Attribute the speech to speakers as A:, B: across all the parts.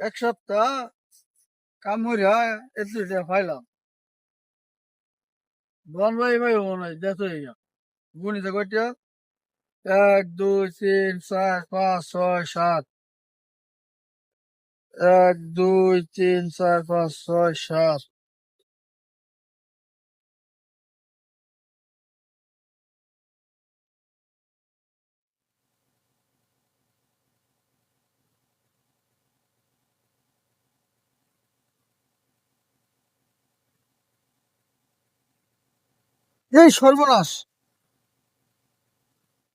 A: এক সপ্তাহ কাম করিয়া এত পাইলাম দোকান ভাই মনে হয় দেশ হয়ে গেল গুণিতে কয়টা 1 2 3 4 5 6 7 1 2 3 4 5 6 7 এই সর্বনাশ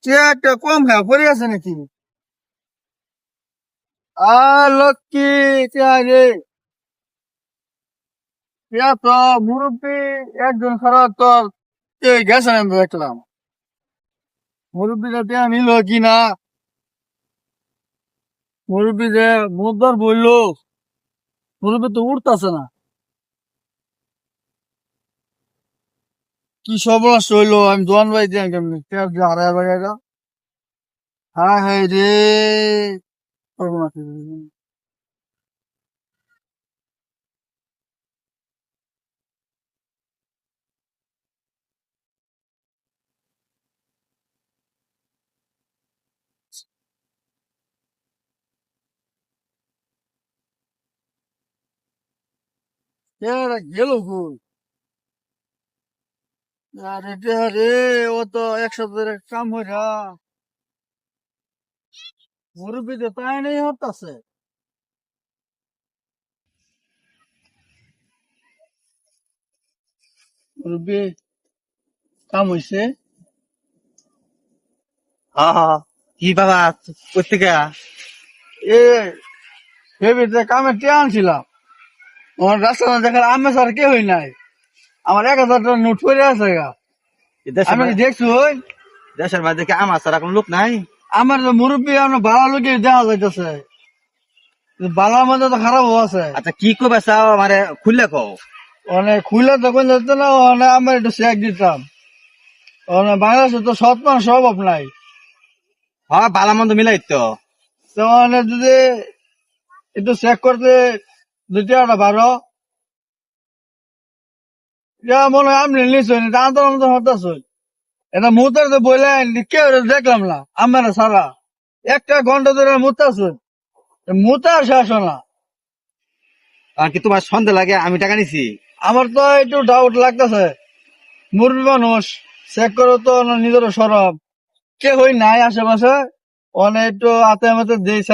A: চেয়ারটা কম হ্যাঁ পড়ে আছে নাকি লক্ষ্মী চেয়ার রে চেয়ার তো মুরব্বী একজন খারাপ তোর গেছে আমি দেখলাম মুরব্বীটা চেয়ার নিল কি না মুরব্বী যে মুদ্দার বললো মুরব্বী তো উঠতেছে না কি সর্বনাশ হইলো আমি দোয়ান ভাই দিয়ে কেমনি চেয়ার দিয়ে হারায় বাড়িয়া হ্যাঁ হ্যাঁ রে সর্বনাশ চেয়ারটা গেল কই আরে রে ও তো এক সপ্তাহের কাম হইরা মুরব্বী তো তাই নেই হতাছে মুরব্বী কাম হইছে
B: কি বাবা পত্রিকা
A: এ ভেবেছে কামে টিয়া আনছিলাম আমার রাস্তা দেখার আমি স্যার কে হই নাই আমার 1,000 টাকা নোট পড়ে আছে গা আমি কি দেখছি ওই
B: দেশের মাঝে কি আমার ছাড়া কোনো লোক নাই?
A: আমার যে মুরব্বী আমরা ভালো লোকে দেখা যাইতেছে বালার মধ্যে তো খারাপ আছে
B: আচ্ছা কি কবে চাও আমারে খুললে কও।
A: অনেক খুলে তখন যাচ্ছে না অনেক আমার একটু চেক দিতাম অনেক বাংলাদেশে তো সৎ মানুষ অভাব নাই
B: হ্যাঁ বালা মন্দ মিলাই তো
A: তো অনেক যদি একটু চেক করতে 2 টাকা বারো মনে হয় আপনি নিশ্চয় আন্দোলন তো হতাশ এটা মুতার তো বললেন কেউ দেখলাম না আমার সারা 1 ঘন্টা ধরে মুতাছে মুতা শেষ না
B: আর কি তোমার সন্দেহ লাগে আমি টাকা নিছি?
A: আমার তো একটু ডাউট লাগতেছে মুরবি মানুষ চেক করো তো নিজের সরব কে হই নাই আশেপাশে অনেক একটু হাতে হাতে দিয়েছে